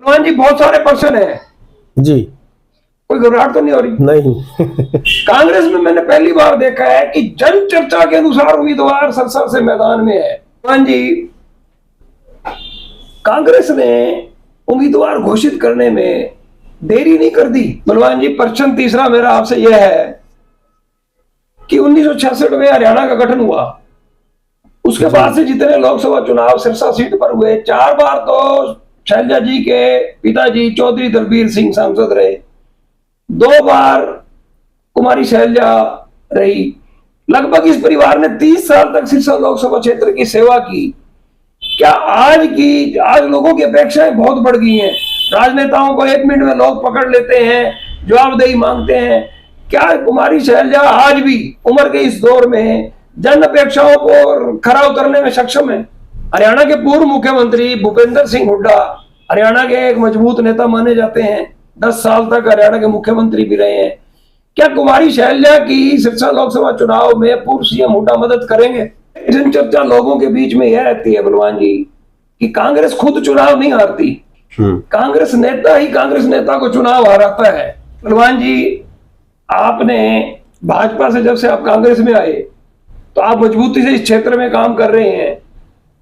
हाँ जी, बहुत सारे पर्सन है जी। कोई घबराहट तो नहीं हो रही? नहीं। कांग्रेस में मैंने पहली बार देखा है कि जन चर्चा के अनुसार उम्मीदवार सरसा से मैदान में है। हाँ जी, कांग्रेस ने उम्मीदवार घोषित करने में देरी नहीं कर दी। बलवान जी, प्रश्न तीसरा मेरा आपसे यह है कि 1966 में हरियाणा का गठन हुआ, उसके बाद से जितने लोकसभा चुनाव सिरसा सीट पर हुए, 4 बार तो शैलजा जी के पिताजी चौधरी दलबीर सिंह सांसद रहे, 2 बार कुमारी शैलजा रही। लगभग इस परिवार ने 30 साल तक सिरसा लोकसभा क्षेत्र की सेवा की। क्या आज लोगों की अपेक्षाएं बहुत बढ़ गई हैं? राजनेताओं को 1 मिनट में लोग पकड़ लेते हैं, जवाबदेही मांगते हैं। क्या कुमारी शैलजा आज भी उम्र के इस दौर में जन अपेक्षाओं को खरा उतरने में सक्षम है? हरियाणा के पूर्व मुख्यमंत्री भूपेंद्र सिंह हुड्डा हरियाणा के एक मजबूत नेता माने जाते हैं, 10 साल तक हरियाणा के मुख्यमंत्री भी रहे हैं। क्या कुमारी शैलजा की सिरसा लोकसभा चुनाव में पूर्व सीएम हुड्डा मदद करेंगे? जन चर्चा लोगों के बीच में यह रहती है बलवान जी कि कांग्रेस खुद चुनाव नहीं हारती, कांग्रेस नेता ही कांग्रेस नेता को चुनाव हराता है। बलवान जी, आपने भाजपा से जब से आप कांग्रेस में आए तो आप मजबूती से इस क्षेत्र में काम कर रहे हैं।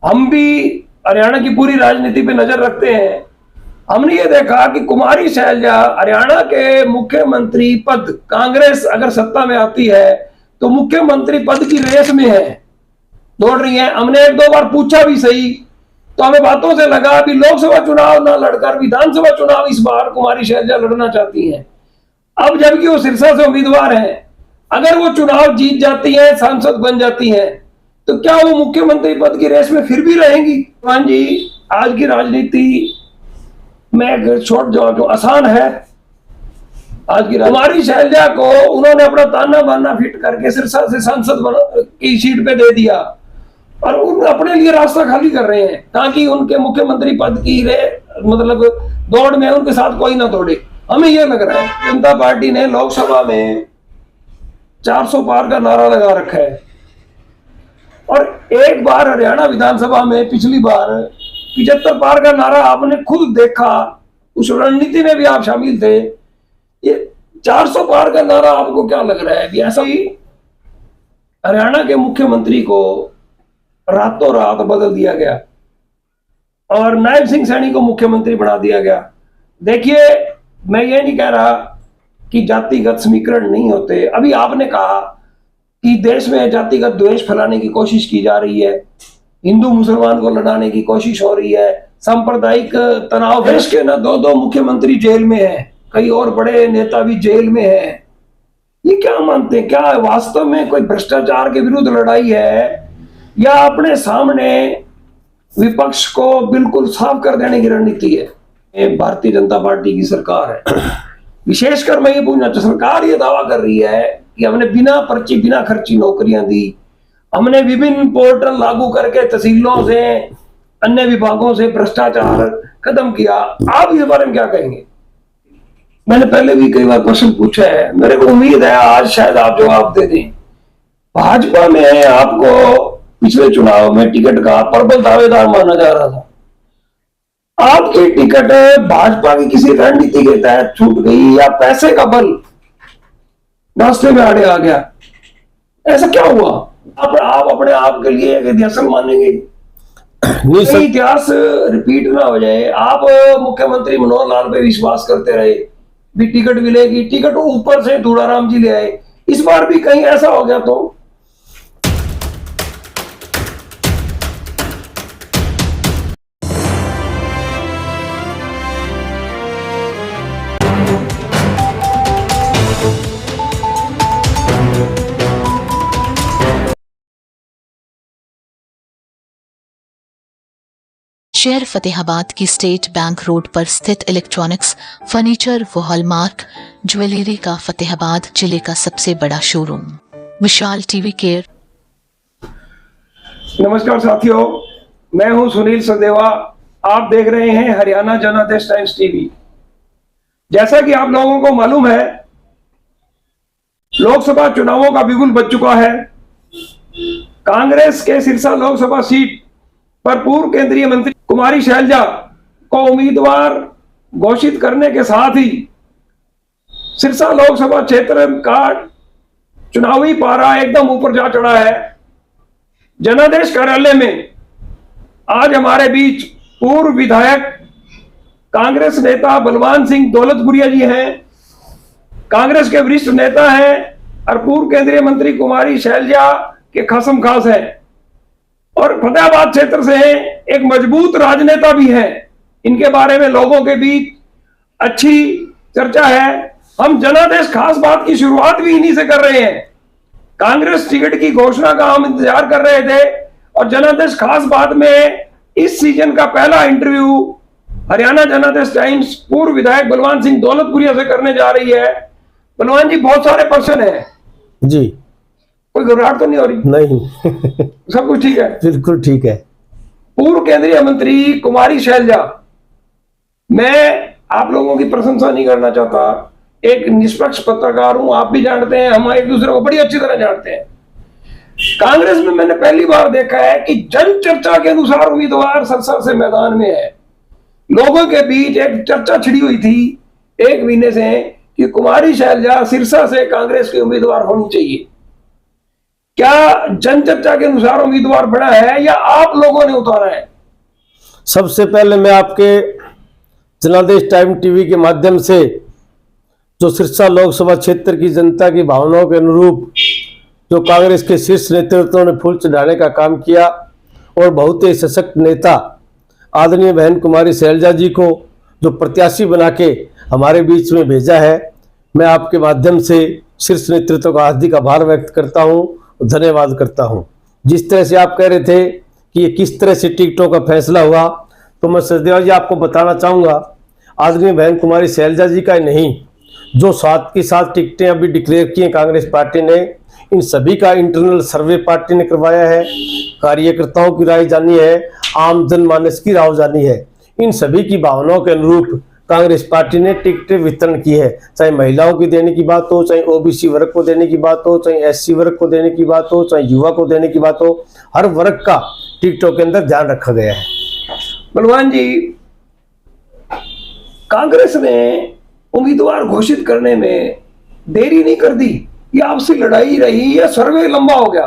हम भी हरियाणा की पूरी राजनीति पे नजर रखते हैं। हमने ये देखा कि कुमारी शैलजा हरियाणा के मुख्यमंत्री पद, कांग्रेस अगर सत्ता में आती है तो मुख्यमंत्री पद की रेस में है, दौड़ रही है। हमने 1-2 बार पूछा भी सही, तो हमें बातों से लगा कि लोकसभा चुनाव ना लड़कर विधानसभा चुनाव इस बार कुमारी शैलजा लड़ना चाहती हैं। अब जबकि वो सिरसा से उम्मीदवार हैं, अगर वो चुनाव जीत जाती है, सांसद बन जाती है, तो क्या वो मुख्यमंत्री पद की रेस में फिर भी रहेंगी? हाँ जी, आज की राजनीति में एक छोट जो आसान है, आज की कुमारी शैलजा को उन्होंने अपना ताना बाना फिट करके सिरसा से सांसद की सीट पे दे दिया और उन अपने लिए रास्ता खाली कर रहे हैं ताकि उनके मुख्यमंत्री पद की मतलब दौड़ में उनके साथ कोई ना दौड़े। हमें यह लग रहा है जनता पार्टी ने लोकसभा में 400 पार का नारा लगा रखा है और एक बार हरियाणा विधानसभा में पिछली बार 75 पार का नारा आपने खुद देखा, उस रणनीति में भी आप शामिल थे। ये 400 पार का नारा आपको क्या लग रहा है कि ऐसा ही हरियाणा के मुख्यमंत्री को रातों रात बदल दिया गया और नायब सिंह सैनी को मुख्यमंत्री बना दिया गया? देखिए, मैं ये नहीं कह रहा कि जातिगत समीकरण नहीं होते। अभी आपने कहा कि देश में जातिगत द्वेष फैलाने की कोशिश की जा रही है, हिंदू मुसलमान को लड़ाने की कोशिश हो रही है, सांप्रदायिक तनाव। देश के ना 2-2 मुख्यमंत्री जेल में है, कई और बड़े नेता भी जेल में है। ये क्या मानते हैं? क्या वास्तव में कोई भ्रष्टाचार के विरुद्ध लड़ाई है या अपने सामने विपक्ष को बिल्कुल साफ कर देने की रणनीति है? भारतीय जनता पार्टी की सरकार है, विशेषकर मैं ये पूछना चाहता, सरकार ये दावा कर रही है कि हमने बिना पर्ची बिना खर्ची नौकरियां दी, हमने विभिन्न पोर्टल लागू करके तहसीलों से अन्य विभागों से भ्रष्टाचार खत्म किया। आप इस बारे में क्या कहेंगे? मैंने पहले भी कई बार प्रश्न पूछा है, मेरे को उम्मीद है आज शायद आप जवाब दे दें। भाजपा में आपको पिछले चुनाव में टिकट का प्रबल दावेदार माना जा रहा था, आपकी टिकट भाजपा की किसी रणनीति के तहत छूट गई या पैसे का बल रास्ते में आड़े आ गया? ऐसा क्या हुआ? आप अपने आप के लिए इतिहास मानेंगे? इतिहास रिपीट ना हो जाए। आप मुख्यमंत्री मनोहर लाल पे विश्वास करते रहे भी टिकट मिलेगी, टिकट ऊपर से धूड़ाराम जी ले आए, इस बार भी कहीं ऐसा हो गया तो? शहर फतेहाबाद की स्टेट बैंक रोड पर स्थित इलेक्ट्रॉनिक्स, फर्नीचर व हॉलमार्क ज्वेलरी का फतेहाबाद जिले का सबसे बड़ा शोरूम विशाल टीवी केयर। नमस्कार साथियों, मैं हूं सुनील सदेवा। आप देख रहे हैं हरियाणा जनादेश टाइम्स टीवी। जैसा कि आप लोगों को मालूम है, लोकसभा चुनावों का बिगुल बज चुका है। कांग्रेस के सिरसा लोकसभा सीट पर पूर्व केंद्रीय मंत्री कुमारी शैलजा को उम्मीदवार घोषित करने के साथ ही सिरसा लोकसभा क्षेत्र का चुनावी पारा एकदम ऊपर जा चढ़ा है। जनादेश कार्यालय में आज हमारे बीच पूर्व विधायक कांग्रेस नेता बलवान सिंह दौलतपुरिया जी हैं, कांग्रेस के वरिष्ठ नेता हैं और पूर्व केंद्रीय मंत्री कुमारी शैलजा के खसम खास हैं, और फतेहाबाद क्षेत्र से एक मजबूत राजनेता भी हैं। इनके बारे में लोगों के बीच अच्छी चर्चा है। हम जनादेश खास बात की शुरुआत भी इन्हीं से कर रहे हैं। कांग्रेस टिकट की घोषणा का हम इंतजार कर रहे थे और जनादेश खास बात में इस सीजन का पहला इंटरव्यू हरियाणा जनादेश टाइम्स पूर्व विधायक बलवान सिंह दौलतपुरिया से करने जा रही है। बलवान जी, बहुत सारे प्रश्न है जी, कोई घबराहट तो नहीं हो रही? नहीं सब कुछ ठीक है? बिल्कुल ठीक है। पूर्व केंद्रीय मंत्री कुमारी शैलजा, मैं आप लोगों की प्रशंसा नहीं करना चाहता, एक निष्पक्ष पत्रकार हूं, आप भी जानते हैं, हम एक दूसरे को बड़ी अच्छी तरह जानते हैं। कांग्रेस में मैंने पहली बार देखा है कि जन चर्चा के अनुसार उम्मीदवार सरसा से मैदान में है। लोगों के बीच एक चर्चा छिड़ी हुई थी एक महीने से कि कुमारी शैलजा सिरसा से कांग्रेस के उम्मीदवार होनी चाहिए। क्या जन चर्चा के अनुसार उम्मीदवार बना है या आप लोगों ने उतारा है? सबसे पहले मैं आपके जनादेश टाइम टीवी के माध्यम से जो सिरसा लोकसभा क्षेत्र की जनता की भावनाओं के अनुरूप जो कांग्रेस के शीर्ष नेतृत्व ने फूल चढ़ाने का काम किया और बहुत ही सशक्त नेता आदरणीय बहन कुमारी शैलजा जी को जो प्रत्याशी बना के हमारे बीच में भेजा है, मैं आपके माध्यम से शीर्ष नेतृत्व का हार्दिक आभार व्यक्त करता हूं, धन्यवाद करता हूं। जिस तरह से आप कह रहे थे कि ये किस तरह से टिकटों का फैसला हुआ, तो मैं सचदेव जी आपको बताना चाहूँगा, आदरणीय बहन कुमारी शैलजा जी का ही नहीं, जो 7 की 7 टिकटें अभी डिक्लेयर की हैं कांग्रेस पार्टी ने, इन सभी का इंटरनल सर्वे पार्टी ने करवाया है। कार्यकर्ताओं की राय जानी है, आम जनमानस की राय जानी है। इन सभी की भावनाओं के अनुरूप कांग्रेस पार्टी ने टिकटें वितरण की है, चाहे महिलाओं की देने की बात हो, चाहे ओबीसी वर्ग को देने की बात हो, चाहे एससी वर्ग को देने की बात हो, चाहे युवा को देने की बात हो, हर वर्ग का टिकटों के अंदर ध्यान रखा गया है। बलवान जी, कांग्रेस ने उम्मीदवार घोषित करने में देरी नहीं कर दी, ये आपसी लड़ाई रही या सर्वे लंबा हो गया?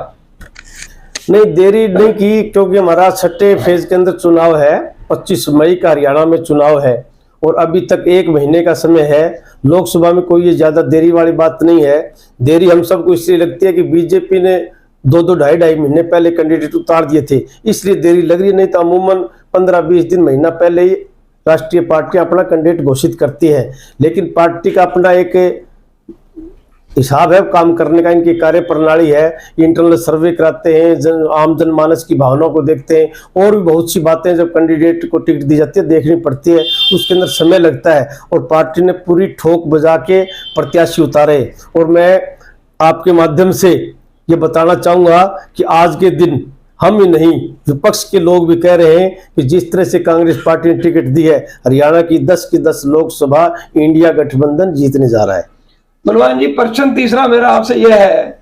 नहीं, देरी नहीं की, क्योंकि हमारा 6ठे फेज के अंदर चुनाव है। 25 मई का हरियाणा में चुनाव है और अभी तक 1 महीने का समय है। लोकसभा में कोई ये ज्यादा देरी वाली बात नहीं है। देरी हम सबको इसलिए लगती है कि बीजेपी ने 2-2 ढाई महीने पहले कैंडिडेट उतार दिए थे, इसलिए देरी लग रही। नहीं तो अमूमन 15-20 दिन, महीना पहले ही राष्ट्रीय पार्टियां अपना कैंडिडेट घोषित करती है। लेकिन पार्टी का अपना एक हिसाब है काम करने का, इनकी कार्य प्रणाली है। इंटरनल सर्वे कराते हैं, आम जनमानस की भावनाओं को देखते हैं, और भी बहुत सी बातें जब कैंडिडेट को टिकट दी जाती है देखनी पड़ती है, उसके अंदर समय लगता है। और पार्टी ने पूरी ठोक बजा के प्रत्याशी उतारे। और मैं आपके माध्यम से ये बताना चाहूँगा कि आज के दिन हम ही नहीं, विपक्ष के लोग भी कह रहे हैं कि जिस तरह से कांग्रेस पार्टी ने टिकट दी है, हरियाणा की 10 की 10 लोकसभा इंडिया गठबंधन जीतने जा रहा है। बलवान जी, प्रश्न तीसरा मेरा आपसे यह है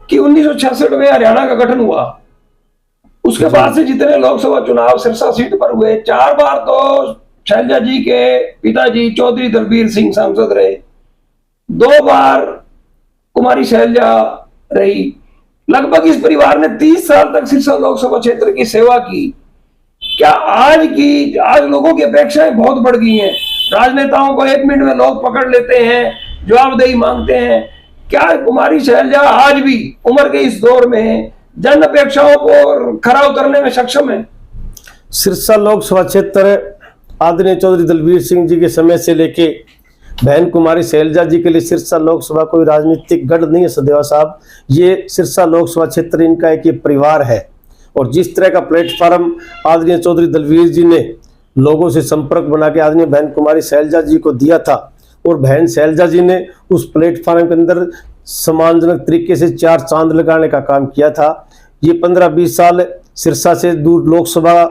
कि 1966 में हरियाणा का गठन हुआ, उसके बाद से जितने लोकसभा चुनाव सिरसा सीट पर हुए, 4 बार तो शैलजा जी के पिताजी चौधरी दलबीर सिंह सांसद रहे, 2 बार कुमारी शैलजा रही। लगभग इस परिवार ने 30 साल तक सिरसा लोकसभा क्षेत्र की सेवा की। क्या आज लोगों की अपेक्षाएं बहुत बढ़ गई हैं? राजनेताओं को 1 मिनट में लोग पकड़ लेते हैं, जवाबदेही मांगते हैं। क्या कुमारी शैलजा आज भी उम्र के इस दौर में जन अपेक्षाओं को खरा उतरने में सक्षम है? सिरसा लोकसभा क्षेत्र आदरणीय चौधरी दलबीर सिंह जी के समय से लेके बहन कुमारी शैलजा जी के लिए सिरसा लोकसभा कोई राजनीतिक गढ़ नहीं है सदैव साहब। ये सिरसा लोकसभा क्षेत्र इनका एक ये परिवार है। और जिस तरह का प्लेटफॉर्म आदरणीय चौधरी दलबीर जी ने लोगों से संपर्क बना के आदरणीय बहन कुमारी शैलजा जी को दिया था, और बहन शैलजा जी ने उस प्लेटफॉर्म के अंदर सम्मानजनक तरीके से 4 चांद लगाने का काम किया था। ये 15-20 साल सिरसा से दूर लोकसभा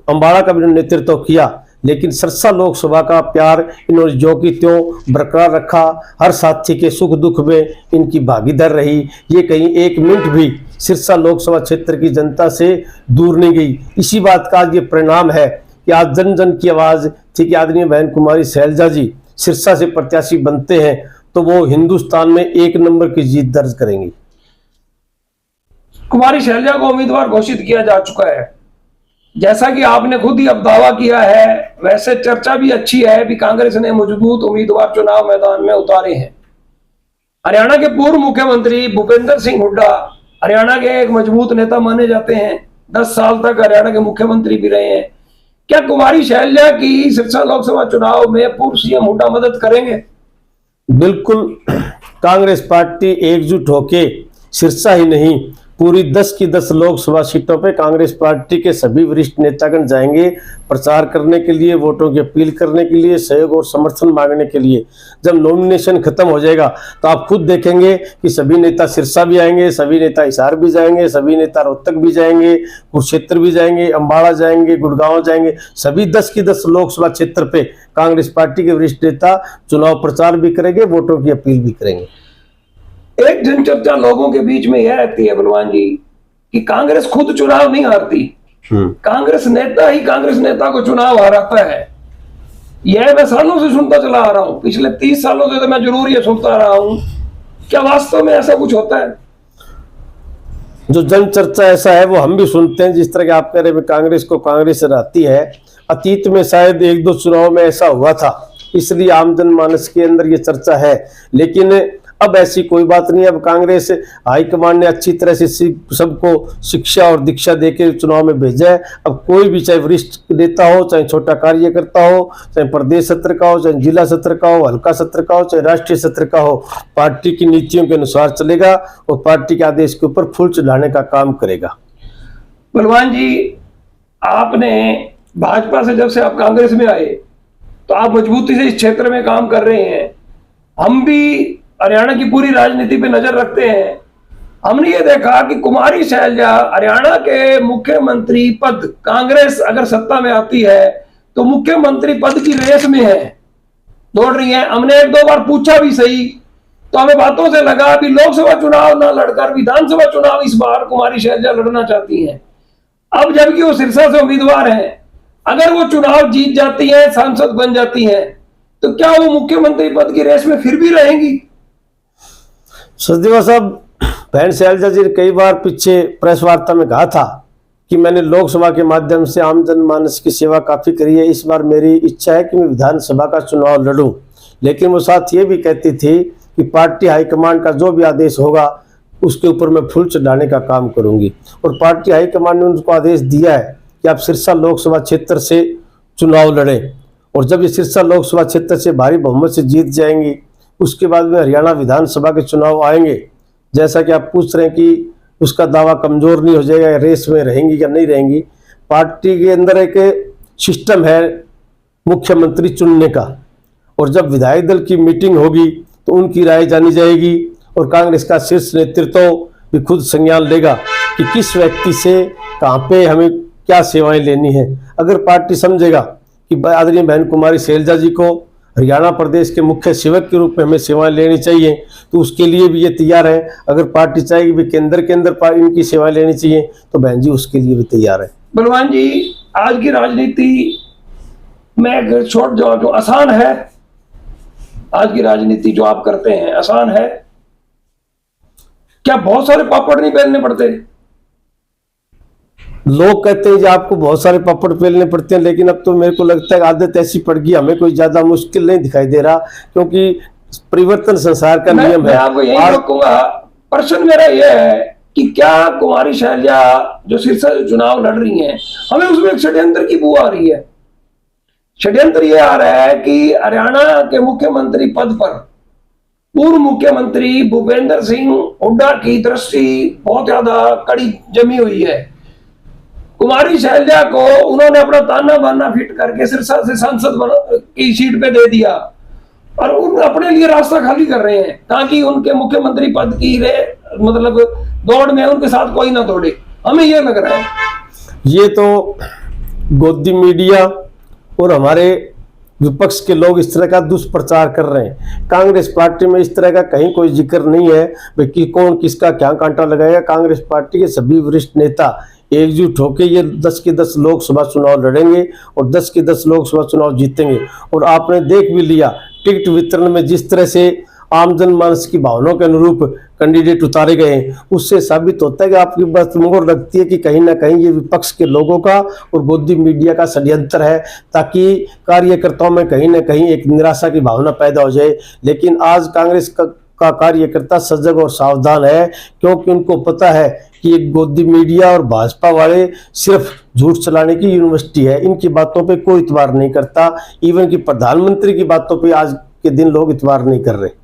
अम्बाड़ा का भी नेतृत्व किया, लेकिन सिरसा लोकसभा का प्यार इन्होंने जो कि त्यों बरकरार रखा। हर साथी के सुख दुख में इनकी भागीदार रही। ये कहीं 1 मिनट भी सिरसा लोकसभा क्षेत्र की जनता से दूर नहीं गई। इसी बात का आज ये परिणाम है कि आज जन जन की आवाज थी कि आदरणीय बहन कुमारी शैलजा जी सिरसा से प्रत्याशी बनते हैं तो वो हिंदुस्तान में 1 नंबर की जीत दर्ज करेंगी। कुमारी शैलजा को उम्मीदवार घोषित किया जा चुका है। जैसा कि आपने खुद ही अब दावा किया है, वैसे चर्चा भी अच्छी है कि कांग्रेस ने मजबूत उम्मीदवार चुनाव मैदान में उतारे हैं। हरियाणा के पूर्व मुख्यमंत्री भूपेंद्र सिंह हुड्डा हरियाणा के एक मजबूत नेता माने जाते हैं, 10 साल तक हरियाणा के मुख्यमंत्री भी रहे हैं। क्या कुमारी शैलजा की सिरसा लोकसभा चुनाव में पूर्व सीएम हुड्डा मदद करेंगे? बिल्कुल, कांग्रेस पार्टी एकजुट होके सिरसा ही नहीं पूरी 10 की 10 लोकसभा सीटों पे कांग्रेस पार्टी के सभी वरिष्ठ नेतागण जाएंगे प्रचार करने के लिए, वोटों की अपील करने के लिए, सहयोग और समर्थन मांगने के लिए। जब नॉमिनेशन खत्म हो जाएगा तो आप खुद देखेंगे कि सभी नेता सिरसा भी आएंगे, सभी नेता हिसार भी जाएंगे, सभी नेता रोहतक भी जाएंगे, कुरुक्षेत्र भी जाएंगे, अम्बाड़ा जाएंगे, गुड़गांव जाएंगे। सभी 10 की 10 लोकसभा क्षेत्र पे कांग्रेस पार्टी के वरिष्ठ नेता चुनाव प्रचार भी करेंगे, वोटों की अपील भी करेंगे। एक जनचर्चा लोगों के बीच में यह रहती है बलवान जी कि कांग्रेस खुद चुनाव नहीं हारती, कांग्रेस नेता ही कांग्रेस नेता को चुनाव हराता है। यह मैं सालों से सुनता चला आ रहा हूं, पिछले 30 सालों से तो मैं जरूर ये सुनता रहा हूं। क्या वास्तव में ऐसा कुछ होता है? जो जनचर्चा ऐसा है वो हम भी सुनते हैं। जिस तरह के आप कह रहे हैं कांग्रेस को कांग्रेस हराती है, अतीत में शायद 1-2 चुनाव में ऐसा हुआ था, इसलिए आम जनमानस के अंदर ये चर्चा है। लेकिन अब ऐसी कोई बात नहीं। अब कांग्रेस हाईकमान ने अच्छी तरह से सबको शिक्षा और दीक्षा देके चुनाव में भेजा है। अब कोई भी, चाहे वरिष्ठ नेता हो, चाहे छोटा कार्यकर्ता हो, चाहे प्रदेश सत्र का हो, चाहे जिला सत्र का हो, हल्का सत्र का हो, चाहे राष्ट्रीय सत्र का हो, पार्टी की नीतियों के अनुसार चलेगा और पार्टी के आदेश के ऊपर फूल चढ़ाने का काम करेगा। बलवान जी, आपने भाजपा से जब से आप कांग्रेस में आए तो आप मजबूती से इस क्षेत्र में काम कर रहे हैं। हम भी हरियाणा की पूरी राजनीति पे नजर रखते हैं। हमने ये देखा कि कुमारी शैलजा हरियाणा के मुख्यमंत्री पद, कांग्रेस अगर सत्ता में आती है तो मुख्यमंत्री पद की रेस में है, दौड़ रही है। हमने 1-2 बार पूछा भी सही, तो हमें बातों से लगा कि लोकसभा चुनाव ना लड़कर विधानसभा चुनाव इस बार कुमारी शैलजा लड़ना चाहती हैं। अब जबकि वो सिरसा से उम्मीदवार हैं, अगर वो चुनाव जीत जाती है, सांसद बन जाती है, तो क्या वो मुख्यमंत्री पद की रेस में फिर भी रहेंगी? सचदेवा साहब, बहन शैलजा जी ने कई बार पीछे प्रेस वार्ता में कहा था कि मैंने लोकसभा के माध्यम से आम जनमानस की सेवा काफी करी है, इस बार मेरी इच्छा है कि मैं विधानसभा का चुनाव लड़ूं। लेकिन वो साथ ये भी कहती थी कि पार्टी हाईकमान का जो भी आदेश होगा उसके ऊपर मैं फूल चढ़ाने का काम करूंगी। और पार्टी हाईकमान ने उनको आदेश दिया है कि आप सिरसा लोकसभा क्षेत्र से चुनाव लड़ें, और जब ये सिरसा लोकसभा क्षेत्र से भारी बहुमत से जीत जाएंगी उसके बाद में हरियाणा विधानसभा के चुनाव आएंगे। जैसा कि आप पूछ रहे हैं कि उसका दावा कमजोर नहीं हो जाएगा, या रेस में रहेंगी या नहीं रहेंगी। पार्टी के अंदर एक सिस्टम है मुख्यमंत्री चुनने का, और जब विधायक दल की मीटिंग होगी तो उनकी राय जानी जाएगी और कांग्रेस का शीर्ष नेतृत्व भी खुद संज्ञान लेगा कि किस व्यक्ति से कहाँ पे हमें क्या सेवाएं लेनी है। अगर पार्टी समझेगा कि आदरणीय बहन कुमारी शैलजा जी को हरियाणा प्रदेश के मुख्य सेवक के रूप में हमें सेवाएं लेनी चाहिए तो उसके लिए भी ये तैयार है। अगर पार्टी चाहेगी भी केंद्र के अंदर इनकी सेवाएं लेनी चाहिए तो बहन जी उसके लिए भी तैयार है। बलवान जी, आज की राजनीति में छोड़ जो आसान है, आज की राजनीति जो आप करते हैं आसान है? क्या बहुत सारे पापड़ नहीं बेलने पड़ते? लोग कहते हैं कि आपको बहुत सारे पापड़ बेलने पड़ते हैं, लेकिन अब तो मेरे को लगता है आदत ऐसी पड़ गई, हमें कोई ज्यादा मुश्किल नहीं दिखाई दे रहा, क्योंकि परिवर्तन संसार का नियम है। मैं आपको यही रोकूंगा। प्रश्न मेरा यह है कि क्या कुमारी शैलजा जो सिरसा चुनाव लड़ रही हैं, हमें उसमें एक षड्यंत्र की बू आ रही है? षड्यंत्र यह आ रहा है कि हरियाणा के मुख्यमंत्री पद पर पूर्व मुख्यमंत्री भूपेंद्र सिंह हुड्डा की दृष्टि बहुत ज्यादा कड़ी जमी हुई है। कुमारी शैलजा को उन्होंने अपना ताना बाना फिट करके सिरसा से सांसद की सीट पे दे दिया और उन अपने लिए रास्ता खाली कर रहे हैं ताकि उनके मुख्यमंत्री पद की मतलब दौड़ में उनके साथ कोई ना दौड़े। हमें यह लग रहा है ये तो गोदी मीडिया और हमारे विपक्ष के लोग इस तरह का दुष्प्रचार कर रहे हैं। कांग्रेस पार्टी में इस तरह का कहीं कोई जिक्र नहीं है कि कौन किसका क्या कांटा लगाएगा। कांग्रेस पार्टी के सभी वरिष्ठ नेता एकजुट होकर ये 10 के 10 लोकसभा चुनाव लड़ेंगे और 10 के 10 लोकसभा चुनाव जीतेंगे। और आपने देख भी लिया टिकट वितरण में जिस तरह से आम जनमानस की भावनाओं के अनुरूप कैंडिडेट उतारे गए हैं, उससे साबित होता है कि आपकी बात मुझे लगती है कि कहीं ना कहीं ये विपक्ष के लोगों का और गोदी मीडिया का षड्यंत्र है, ताकि कार्यकर्ताओं में कहीं ना कहीं एक निराशा की भावना पैदा हो जाए। लेकिन आज कांग्रेस का कार्यकर्ता सजग और सावधान है, क्योंकि उनको पता है कि एक गोदी मीडिया और भाजपा वाले सिर्फ झूठ चलाने की यूनिवर्सिटी है, इनकी बातों पे कोई इतबार नहीं करता। इवन कि प्रधानमंत्री की बातों पे आज के दिन लोग इतबार नहीं कर रहे।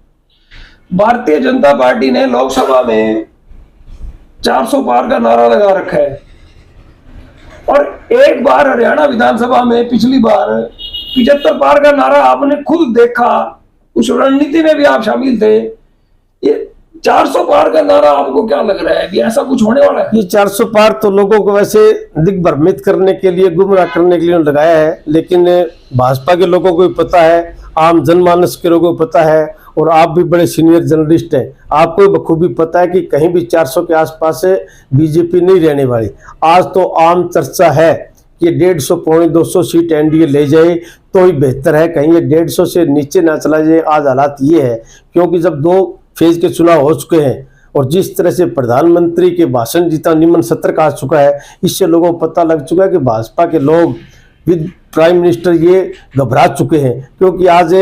भारतीय जनता पार्टी ने लोकसभा में 400 पार का नारा लगा रखा है, और एक बार हरियाणा विधानसभा में पिछली बार 75 पार का नारा आपने खुद देखा, उस रणनीति में भी आप शामिल थे। ये 400 पार का नारा आपको क्या लग रहा है कि ऐसा कुछ होने वाला है? ये 400 पार तो लोगों को वैसे दिग्भ्रमित करने के लिए, गुमराह करने के लिए लगाया है, लेकिन भाजपा के लोगों को भी पता है, आम जनमानस के लोगों को पता है, और आप भी बड़े सीनियर जर्नलिस्ट हैं, आपको बखूबी पता है कि कहीं भी 400 के आसपास से बीजेपी नहीं रहने वाली। आज तो आम चर्चा है कि 150 पौने 200 सीट एनडीए ले जाए तो ही बेहतर है, कहीं ये 150 से नीचे ना चला जाए। आज हालात ये है, क्योंकि जब 2 फेज के चुनाव हो चुके हैं और जिस तरह से प्रधानमंत्री के भाषण जितना निम्न सत्र का आ चुका है, इससे लोगों को पता लग चुका है कि भाजपा के लोग विद प्राइम मिनिस्टर ये घबरा चुके हैं। क्योंकि आज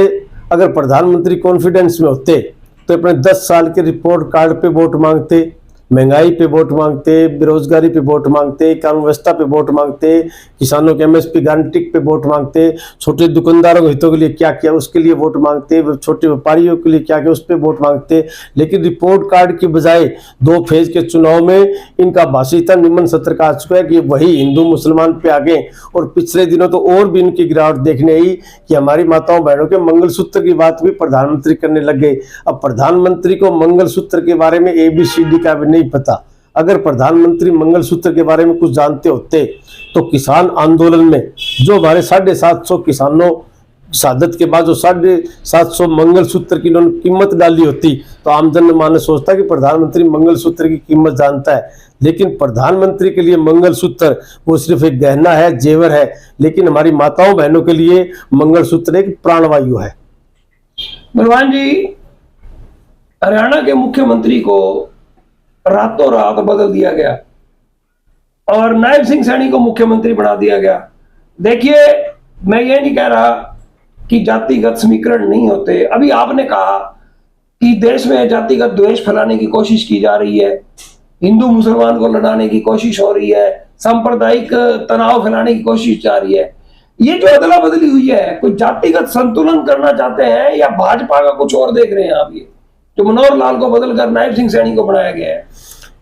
अगर प्रधानमंत्री कॉन्फिडेंस में होते तो अपने 10 साल के रिपोर्ट कार्ड पे वोट मांगते, महंगाई पे वोट मांगते, बेरोजगारी पे वोट मांगते, कानून व्यवस्था पे वोट मांगते, किसानों के एमएसपी गारंटी पे वोट मांगते, छोटे दुकानदारों के हितों के लिए क्या किया उसके लिए वोट मांगते, छोटे व्यापारियों के लिए क्या किया उस पर वोट मांगते। लेकिन रिपोर्ट कार्ड की बजाय 2 फेज के चुनाव में इनका भाषण इतना निम्न सत्र का आ चुका है कि वही हिंदू मुसलमान पे आ गए। और पिछले दिनों तो और भी इनकी गिरावट देखने आई कि हमारी माताओं बहनों के मंगलसूत्र की बात भी प्रधानमंत्री करने लग गए। अब प्रधानमंत्री को मंगलसूत्र के बारे में ABCD का भी नहीं पता। अगर प्रधानमंत्री मंगलसूत्र के बारे में कुछ जानते होते तो किसान आंदोलन में जो हमारे 750 किसानों शहादत के बाद जो 750 मंगलसूत्र की इन्होंने कीमत डाली होती, तो आम जनमानस सोचता कि प्रधानमंत्री मंगलसूत्र की कीमत जानता है। लेकिन प्रधानमंत्री के लिए मंगलसूत्र वो सिर्फ एक गहना है, जेवर है, लेकिन हमारी माताओं बहनों के लिए मंगलसूत्र एक प्राणवायु है। बलवान जी, हरियाणा के मुख्यमंत्री को रातों रात बदल दिया गया और नायब सिंह सैनी को मुख्यमंत्री बना दिया गया। देखिए, मैं ये नहीं कह रहा कि जातिगत समीकरण नहीं होते। अभी आपने कहा कि देश में जातिगत द्वेष फैलाने की कोशिश की जा रही है, हिंदू मुसलमान को लड़ाने की कोशिश हो रही है, सांप्रदायिक तनाव फैलाने की कोशिश जा रही है। ये जो अदला बदली हुई है, कोई जातिगत संतुलन करना चाहते हैं या भाजपा का कुछ और देख रहे हैं आप? ये जो मनोहर लाल को बदलकर नायब सिंह सैनी को बनाया गया है,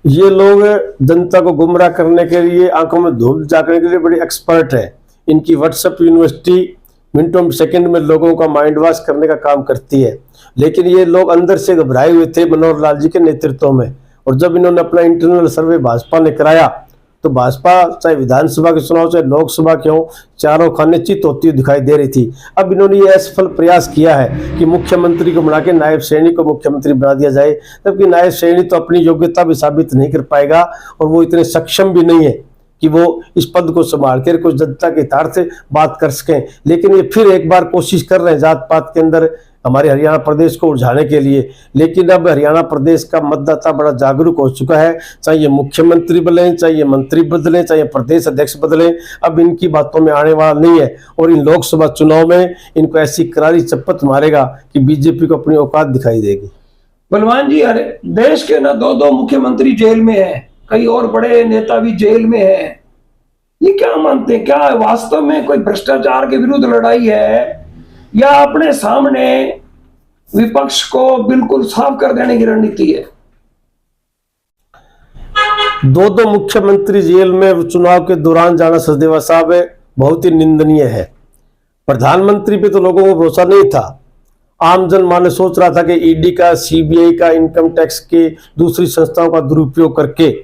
ये लोग जनता को गुमराह करने के लिए, आंखों में धूल झांकने के लिए बड़े एक्सपर्ट है। इनकी व्हाट्सएप यूनिवर्सिटी मिनटों सेकंड में लोगों का माइंड वॉश करने का काम करती है। लेकिन ये लोग अंदर से घबराए हुए थे मनोहर लाल जी के नेतृत्व में, और जब इन्होंने अपना इंटरनल सर्वे भाजपा ने कराया तो भाजपा चाहे विधानसभा के चुनाव चाहे लोकसभा के हो, चारों खाने चित होती हुई दिखाई दे रही थी। अब इन्होंने ये असफल प्रयास किया है कि मुख्यमंत्री को बना के नायब सैनी को मुख्यमंत्री बना दिया जाए, जबकि नायब सैनी तो अपनी योग्यता भी साबित नहीं कर पाएगा और वो इतने सक्षम भी नहीं है कि वो इस पद को संभाल कर कुछ जनता के हितार्थ से बात कर सकें। लेकिन ये फिर एक बार कोशिश कर रहे हैं जात पात के अंदर हमारे हरियाणा प्रदेश को उलझाने के लिए। लेकिन अब हरियाणा प्रदेश का मतदाता बड़ा जागरूक हो चुका है, चाहे ये मुख्यमंत्री बदलें, चाहे ये मंत्री बदलें, चाहे ये प्रदेश अध्यक्ष बदलें, अब इनकी बातों में आने वाला नहीं है। और इन लोकसभा चुनाव में इनको ऐसी करारी चप्पत मारेगा कि बीजेपी को अपनी औकात दिखाई देगी। बलवान जी, अरे देश के ना 2 मुख्यमंत्री जेल में हैं, कई और बड़े नेता भी जेल में हैं। ये क्या मानते हैं, क्या वास्तव में कोई भ्रष्टाचार के विरुद्ध लड़ाई है या अपने सामने विपक्ष को बिल्कुल साफ कर देने की रणनीति है? 2 मुख्यमंत्री जेल में चुनाव के दौरान जाना सचदेवा साहब बहुत ही निंदनीय है। प्रधानमंत्री पे तो लोगों को भरोसा नहीं था। आम जनमानस सोच रहा था कि ईडी का, सीबीआई का, इनकम टैक्स के दूसरी संस्थाओं का दुरुपयोग करके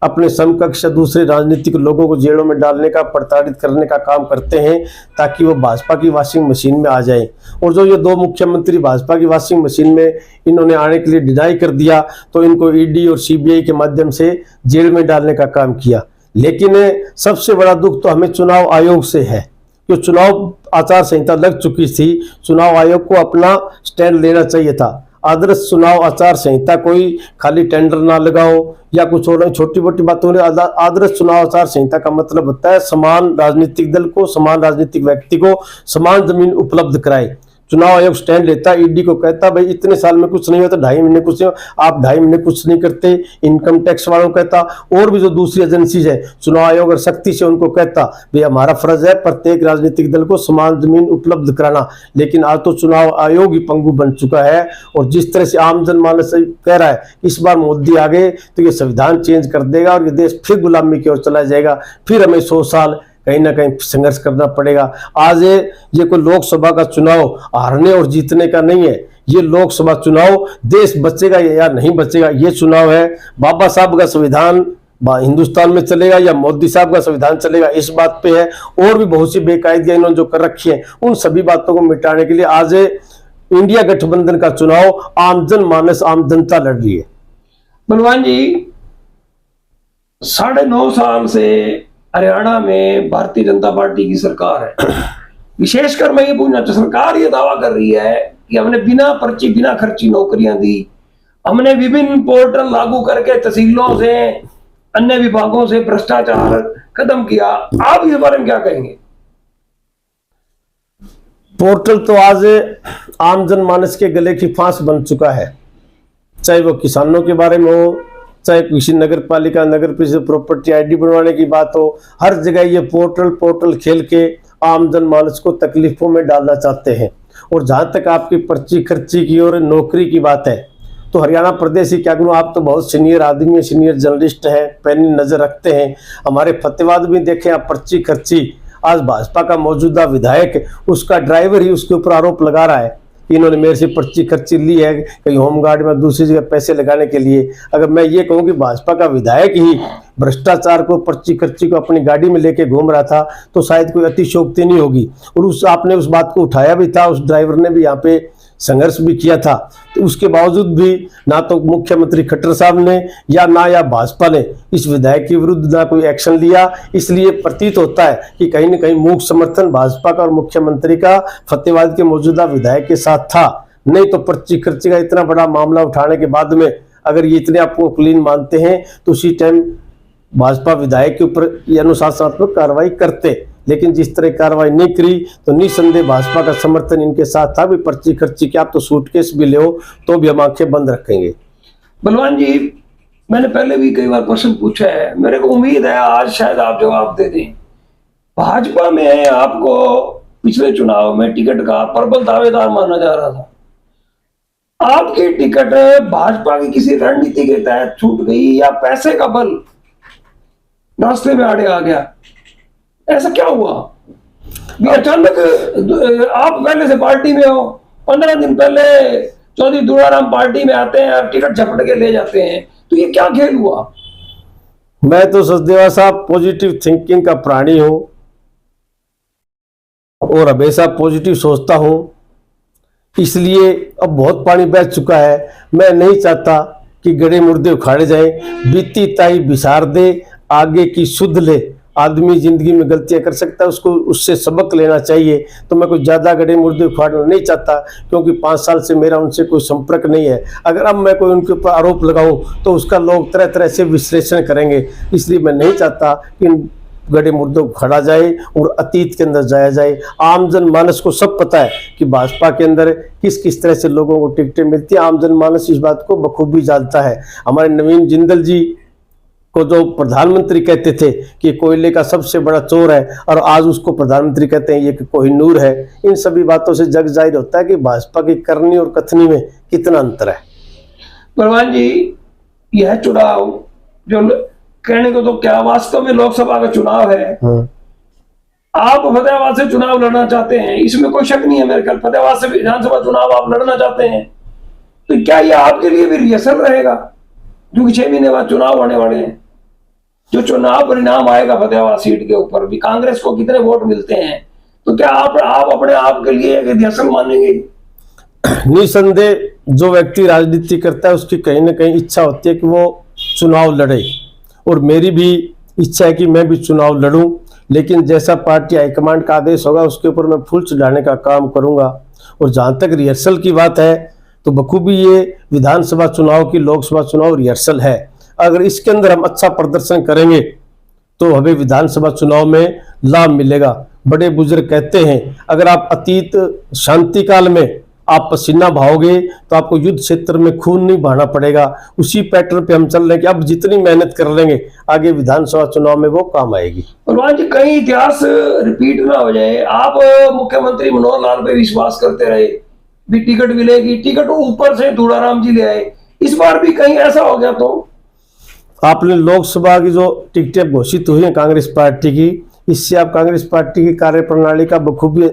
अपने समकक्ष दूसरे राजनीतिक लोगों को जेलों में डालने का, प्रताड़ित करने का काम करते हैं ताकि वो भाजपा की वॉशिंग मशीन में आ जाएं। और जो ये 2 मुख्यमंत्री भाजपा की वॉशिंग मशीन में इन्होंने आने के लिए डिनाई कर दिया, तो इनको ईडी और सीबीआई के माध्यम से जेल में डालने का काम किया। लेकिन सबसे बड़ा दुख तो हमें चुनाव आयोग से है, कि चुनाव आचार संहिता लग चुकी थी, चुनाव आयोग को अपना स्टैंड लेना चाहिए था। आदर्श चुनाव आचार संहिता कोई खाली टेंडर ना लगाओ या कुछ और छोटी मोटी बातों में। आदर्श चुनाव आचार संहिता का मतलब होता है समान राजनीतिक दल को, समान राजनीतिक व्यक्ति को समान जमीन उपलब्ध कराए। चुनाव आयोग स्टैंड लेता, ईडी को कहता भाई इतने साल में कुछ नहीं होता, 2.5 महीने कुछ नहीं, आप 2.5 महीने कुछ नहीं करते। इनकम टैक्स वालों को कहता, और भी जो दूसरी एजेंसीज है, चुनाव आयोग और सख्ती से उनको कहता भाई हमारा फर्ज है प्रत्येक राजनीतिक दल को समान जमीन उपलब्ध कराना। लेकिन आज तो चुनाव आयोग ही पंगु बन चुका है, और जिस तरह से आम जनमानस कह रहा है इस बार मोदी आ गए तो ये संविधान चेंज कर देगा और ये देश फिर गुलामी की ओर चला जाएगा, फिर हमें 100 साल कहीं ना कहीं संघर्ष करना पड़ेगा। आज ये कोई लोकसभा का चुनाव हारने और जीतने का नहीं है, ये लोकसभा चुनाव देश बचेगा या नहीं बचेगा ये चुनाव है। बाबा साहब का संविधान हिंदुस्तान में चलेगा या मोदी साहब का संविधान चलेगा, इस बात पे है। और भी बहुत सी बेकायदगियां इन्होंने जो कर रखी है, उन सभी बातों को मिटाने के लिए आज इंडिया गठबंधन का चुनाव आम जनमानस, आम जनता लड़ रही है। बलवान जी, 9.5 साल से हरियाणा में भारतीय जनता पार्टी की सरकार है। विशेषकर मैं ये पूछना चाहता, सरकार ये दावा कर रही है कि हमने बिना पर्ची बिना खर्ची नौकरियां दी, हमने विभिन्न पोर्टल लागू करके तहसीलों से अन्य विभागों से भ्रष्टाचार खत्म किया। आप इस बारे में क्या कहेंगे? पोर्टल तो आज आम जनमानस के गले की फांस बन चुका है, चाहे वो किसानों के बारे में हो, चाहे किसी नगर पालिका नगर परिषद प्रॉपर्टी आईडी बनवाने की बात हो, हर जगह ये पोर्टल खेल के आम जनमानस को तकलीफों में डालना चाहते हैं। और जहां तक आपकी पर्ची खर्ची की और नौकरी की बात है, तो हरियाणा प्रदेश ही क्या करूँ, आप तो बहुत सीनियर आदमी है, सीनियर जर्नलिस्ट हैं, पैनी नजर रखते हैं। हमारे फतेहाबाद में देखें आप पर्ची खर्ची, आज भाजपा का मौजूदा विधायक उसका ड्राइवर ही उसके ऊपर आरोप लगा रहा है, इन्होंने मेरे से पर्ची खर्ची ली है कहीं होमगार्ड में दूसरी जगह पैसे लगाने के लिए। अगर मैं ये कहूँ कि भाजपा का विधायक ही भ्रष्टाचार को, पर्ची खर्ची को अपनी गाड़ी में लेके घूम रहा था तो शायद कोई अतिशयोक्ति नहीं होगी। और आपने उस बात को उठाया भी था, उस ड्राइवर ने भी यहाँ पे संघर्ष भी किया था, तो उसके बावजूद भी ना तो मुख्यमंत्री खट्टर साहब ने या भाजपा ने इस विधायक के विरुद्ध ना कोई एक्शन लिया। इसलिए प्रतीत होता है कि कहीं न कहीं मूक समर्थन भाजपा का और मुख्यमंत्री का फतेहाबाद के मौजूदा विधायक के साथ था। नहीं तो पर्ची खर्ची का इतना बड़ा मामला उठाने के बाद में अगर ये इतने आपको क्लीन मानते हैं तो उसी टाइम भाजपा विधायक के ऊपर अनुशासनात्मक कार्रवाई करते। लेकिन जिस तरह कार्रवाई नहीं करी तो निसंदेह भाजपा का समर्थन इनके साथ था। भी पर्ची खर्ची के आप तो सूटकेस भी ले तो भी हम आंखें बंद रखेंगे। बलवान जी, मैंने पहले भी कई बार प्रश्न पूछा है, मेरे को उम्मीद है आज शायद आप जवाब दे दें। भाजपा में आपको पिछले चुनाव में टिकट का प्रबल दावेदार माना जा रहा था, आपकी टिकट भाजपा की किसी रणनीति के तहत छूट गई या पैसे का बल रास्ते में आड़े आ गया, ऐसा क्या हुआ? अचानक आप पहले से पार्टी में हो, 15 दिन पहले चौधरी दुलाराम पार्टी में आते हैं और टिकट झपट के ले जाते हैं, तो ये क्या खेल हुआ? मैं तो सचदेवा साहब पॉजिटिव थिंकिंग का प्राणी हूं और हमेशा पॉजिटिव सोचता हूं, इसलिए अब बहुत पानी बह चुका है। मैं नहीं चाहता कि गड़े मुर्दे उखाड़े जाएं, बीती ताई बिसार दे, आगे की सुध ले। आदमी जिंदगी में गलतियां कर सकता है, उसको उससे सबक लेना चाहिए। तो मैं कोई ज्यादा गड़े मुर्दे उखाड़ना नहीं चाहता, क्योंकि 5 साल से मेरा उनसे कोई संपर्क नहीं है। अगर अब मैं कोई उनके ऊपर आरोप लगाऊं तो उसका लोग तरह तरह से विश्लेषण करेंगे, इसलिए मैं नहीं चाहता कि गड़े मुर्दों को खड़ा जाए और अतीत के अंदर जाया जाए। आम जनमानस को सब पता है कि भाजपा के अंदर किस किस तरह से लोगों को टिकटें मिलती है। आम जनमानस इस बात को बखूबी जानता है। हमारे नवीन जिंदल जी को जो प्रधानमंत्री कहते थे कि कोयले का सबसे बड़ा चोर है, और आज उसको प्रधानमंत्री कहते हैं ये कि कोहिनूर है। इन सभी बातों से जग जाहिर होता है कि भाजपा की करनी और कथनी में कितना अंतर है। बलवान जी, यह चुनाव जो कहने को तो क्या वास्तव में लोकसभा का चुनाव है। आप फतेहाबाद से चुनाव लड़ना चाहते हैं, इसमें कोई शक नहीं है मेरे ख्याल। फतेहाबाद से विधानसभा चुनाव आप लड़ना चाहते हैं, तो क्या ये आपके लिए भी रिहर्सल रहेगा? क्योंकि 6 महीने बाद चुनाव होने वाले हैं, जो चुनाव परिणाम आएगा फतेहाबाद सीट के ऊपर भी कांग्रेस को कितने वोट मिलते हैं, तो क्या आप अपने आप के लिए रिहर्सल मानेंगे? निसंदेह जो व्यक्ति राजनीति करता है उसकी कहीं ना कहीं इच्छा होती है कि वो चुनाव लड़े, और मेरी भी इच्छा है कि मैं भी चुनाव लड़ूं, लेकिन जैसा पार्टी हाईकमांड का आदेश होगा उसके ऊपर मैं फूल चढ़ाने का काम करूंगा। और जहां तक रिहर्सल की बात है तो बखूबी ये विधानसभा चुनाव की लोकसभा चुनाव रिहर्सल है। अगर इसके अंदर हम अच्छा प्रदर्शन करेंगे तो हमें विधानसभा चुनाव में लाभ मिलेगा। बड़े बुजुर्ग कहते हैं अगर आप अतीत शांति काल में आप पसीना बहाओगे तो आपको युद्ध क्षेत्र में खून नहीं बहाना पड़ेगा। उसी पैटर्न पे हम चल रहे हैं कि अब जितनी मेहनत कर लेंगे आगे विधानसभा चुनाव में वो काम आएगी। और वहां जी कहीं इतिहास रिपीट ना हो जाए। आप मुख्यमंत्री मनोहर लाल पे विश्वास करते रहे भी टिकट मिलेगी, टिकट ऊपर से दूड़ाराम जी ले आए, इस बार भी कहीं ऐसा हो गया तो? आपने लोकसभा की जो टिकटें घोषित हुई हैं कांग्रेस पार्टी की, इससे आप कांग्रेस पार्टी की कार्यप्रणाली का बखूबी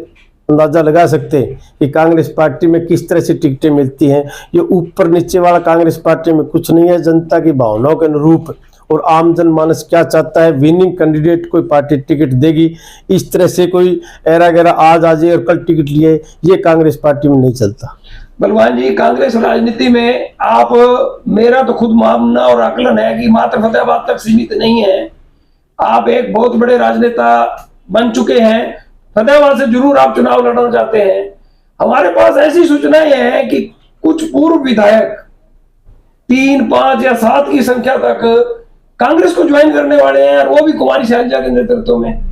अंदाजा लगा सकते हैं कि कांग्रेस पार्टी में किस तरह से टिकटें मिलती हैं। ये ऊपर नीचे वाला कांग्रेस पार्टी में कुछ नहीं है, जनता की भावनाओं के अनुरूप और आम जनमानस क्या चाहता है, विनिंग कैंडिडेट कोई पार्टी टिकट देगी। इस तरह से कोई ऐरा गैरा आज आ जाए और कल टिकट लिए, ये कांग्रेस पार्टी में नहीं चलता। बलवान जी, कांग्रेस राजनीति में आप, मेरा तो खुद मानना और आकलन है कि मात्र फतेहाबाद तक सीमित नहीं है। आप एक बहुत बड़े राजनेता बन चुके हैं, फतेहाबाद से जरूर आप चुनाव लड़ना चाहते हैं। हमारे पास ऐसी सूचनाएं हैं कि कुछ पूर्व विधायक 3, 5 या 7 की संख्या तक कांग्रेस को ज्वाइन करने वाले हैं, और वो भी कुमारी शैलजा के नेतृत्व में।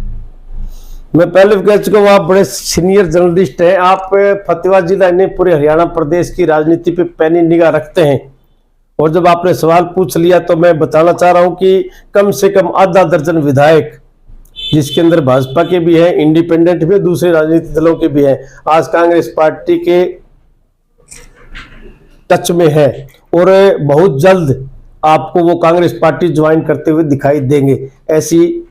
मैं पहले भी कह चुका हूँ, आप बड़े सीनियर जर्नलिस्ट हैं। आप फतेहाबाद जिला नहीं पूरे हरियाणा प्रदेश की राजनीति पे पैनी निगाह रखते हैं। और जब आपने सवाल पूछ लिया तो मैं बताना चाह रहा हूं कि कम से कम आधा दर्जन विधायक, जिसके अंदर भाजपा के भी हैं, इंडिपेंडेंट भी, दूसरे राजनीतिक दलों के भी हैं, आज कांग्रेस पार्टी के टच में है और बहुत जल्द आपको वो कांग्रेस पार्टी ज्वाइन करते हुए दिखाई देंगे, ऐसी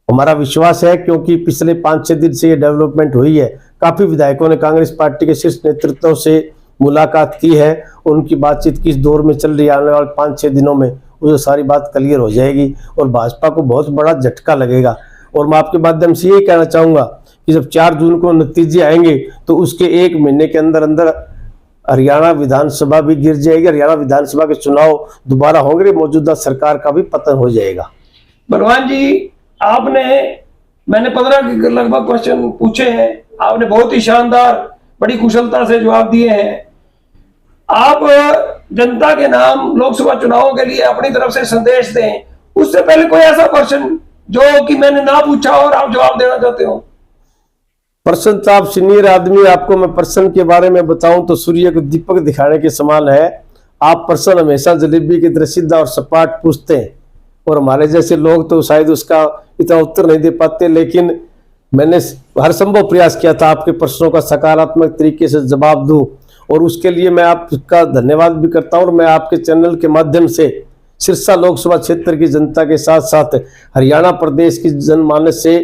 हमारा विश्वास है। क्योंकि पिछले 5-6 दिन से ये डेवलपमेंट हुई है। काफी विधायकों ने कांग्रेस पार्टी के शीर्ष नेतृत्व से मुलाकात की है। उनकी बातचीत किस दौर में चल रही है, आने वाले 5-6 दिनों में वो सारी बात क्लियर हो जाएगी और भाजपा को बहुत बड़ा झटका लगेगा। और मैं आपके माध्यम से ये कहना चाहूंगा कि जब 4 जून को नतीजे आएंगे तो उसके 1 महीने के अंदर अंदर हरियाणा विधानसभा भी गिर जाएगी। हरियाणा विधानसभा के चुनाव दोबारा होंगे, मौजूदा सरकार का भी पतन हो जाएगा। बलवान जी, मैंने 15 के लगभग क्वेश्चन पूछे हैं, आपने बहुत ही शानदार, बड़ी कुशलता से जवाब दिए हैं। आप जनता के नाम लोकसभा चुनावों के लिए अपनी तरफ से संदेश दें। उससे पहले कोई ऐसा क्वेश्चन जो कि मैंने ना पूछा और आप जवाब देना चाहते हो? प्रश्न तो आप सीनियर आदमी, आपको मैं प्रश्न के बारे में बताऊं तो सूर्य को दीपक दिखाने के समान है। आप प्रश्न हमेशा जलेबी की तरह सीधा और सपाट पूछते हैं और हमारे जैसे लोग तो शायद उसका इतना उत्तर नहीं दे पाते। लेकिन मैंने हर संभव प्रयास किया था आपके प्रश्नों का सकारात्मक तरीके से जवाब दूं और उसके लिए मैं आपका धन्यवाद भी करता हूं। और मैं आपके चैनल के माध्यम से सिरसा लोकसभा क्षेत्र की जनता के साथ साथ हरियाणा प्रदेश की जनमानस से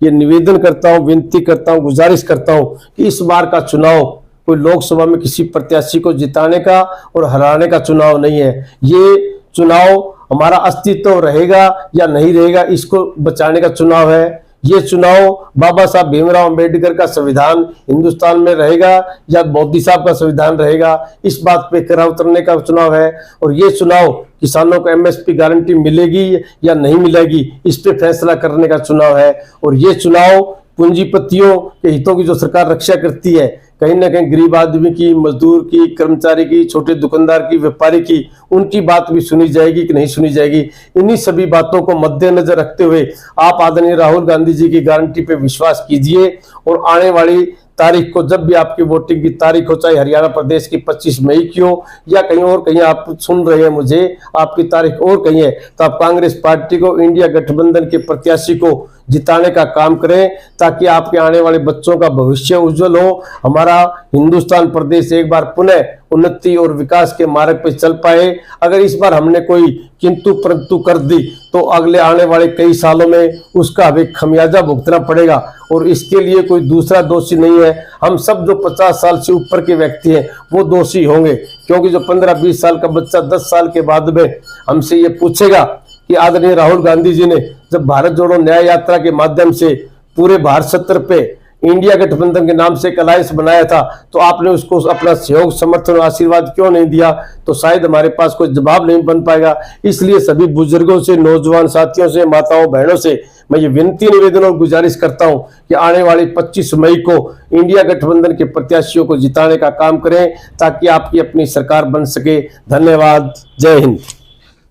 ये निवेदन करता हूं, विनती करता हूं, गुजारिश करता हूं कि इस बार का चुनाव कोई लोकसभा में किसी प्रत्याशी को जिताने का और हराने का चुनाव नहीं है। ये चुनाव हमारा अस्तित्व रहेगा या नहीं रहेगा, इसको बचाने का चुनाव है। ये चुनाव बाबा साहब भीमराव अंबेडकर का संविधान हिंदुस्तान में रहेगा या मोदी साहब का संविधान रहेगा, इस बात पे खरा उतरने का चुनाव है। और ये चुनाव किसानों को एमएसपी गारंटी मिलेगी या नहीं मिलेगी, इस पे फैसला करने का चुनाव है। और ये चुनाव पूंजीपतियों के हितों की जो सरकार रक्षा करती है, कहीं ना कहीं गरीब आदमी की, मजदूर की, कर्मचारी की, छोटे दुकानदार की, व्यापारी की, उनकी बात भी सुनी जाएगी कि नहीं सुनी जाएगी। इन्हीं सभी बातों को मद्देनजर रखते हुए आप आदरणीय राहुल गांधी जी की गारंटी पे विश्वास कीजिए और आने वाली तारीख को, जब भी आपकी वोटिंग की तारीख हो, चाहे हरियाणा प्रदेश की 25 मई की हो या कहीं और, कहीं आप सुन रहे हैं मुझे, आपकी तारीख और कहीं है, तो आप कांग्रेस पार्टी को, इंडिया गठबंधन के प्रत्याशी को जिताने का काम करें ताकि आपके आने वाले बच्चों का भविष्य उज्जवल हो। हमारा हिंदुस्तान प्रदेश एक बार पुनः उन्नति और विकास के मार्ग पर चल पाए। अगर इस बार हमने कोई किंतु परंतु कर दी तो अगले आने वाले कई सालों में उसका हमें खमियाजा भुगतना पड़ेगा और इसके लिए कोई दूसरा दोषी नहीं है। हम सब जो 50 साल से ऊपर के व्यक्ति हैं वो दोषी होंगे, क्योंकि जो 15-20 साल का बच्चा 10 साल के बाद में हमसे ये पूछेगा कि आदरणीय राहुल गांधी जी ने जब भारत जोड़ो न्याय यात्रा के माध्यम से पूरे भारत सत्र पे इंडिया गठबंधन के नाम से एक अलायंस बनाया था, तो आपने उसको अपना सहयोग, समर्थन और आशीर्वाद क्यों नहीं दिया? तो शायद हमारे पास कोई जवाब नहीं बन पाएगा। इसलिए सभी बुजुर्गों से, नौजवान साथियों से, माताओं बहनों से मैं ये विनती, निवेदन और गुजारिश करता हूं कि आने वाली 25 मई को इंडिया गठबंधन के प्रत्याशियों को जिताने का काम करें, ताकि आपकी अपनी सरकार बन सके। धन्यवाद। जय हिंद।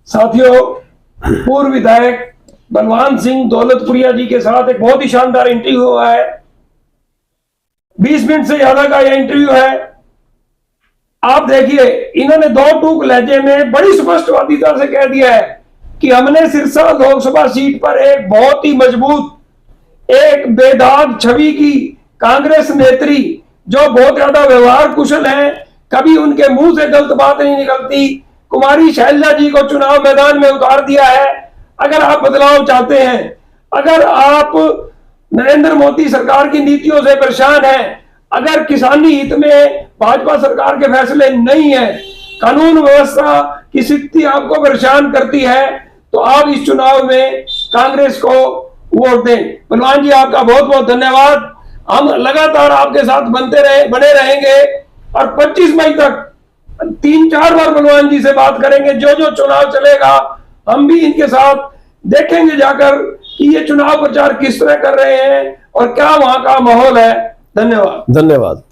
साथियों, पूर्व विधायक बलवान सिंह दौलतपुरिया जी के साथ एक बहुत ही शानदार इंटरव्यू हुआ है। 20 मिनट से ज्यादा का यह इंटरव्यू है। आप देखिए, इन्होंने दो टूक लहजे में बड़ी स्पष्टवादिता से कह दिया है कि हमने सिरसा लोकसभा सीट पर एक बहुत ही मजबूत, एक बेदाग छवि की कांग्रेस नेत्री, जो बहुत ज्यादा व्यवहार कुशल है, कभी उनके मुंह से गलत बात नहीं निकलती, कुमारी शैलजा जी को चुनाव मैदान में उतार दिया है। अगर आप बदलाव चाहते हैं, अगर आप नरेंद्र मोदी सरकार की नीतियों से परेशान हैं, अगर किसानी हित में भाजपा सरकार के फैसले नहीं है, कानून व्यवस्था की स्थिति आपको परेशान करती है, तो आप इस चुनाव में कांग्रेस को वोट दें। बलवान जी, आपका बहुत बहुत धन्यवाद। हम लगातार आपके साथ बने रहेंगे और 25 मई तक 3-4 बार बलवान जी से बात करेंगे। जो जो चुनाव चलेगा हम भी इनके साथ देखेंगे जाकर कि ये चुनाव प्रचार किस तरह कर रहे हैं और क्या वहां का माहौल है। धन्यवाद। धन्यवाद।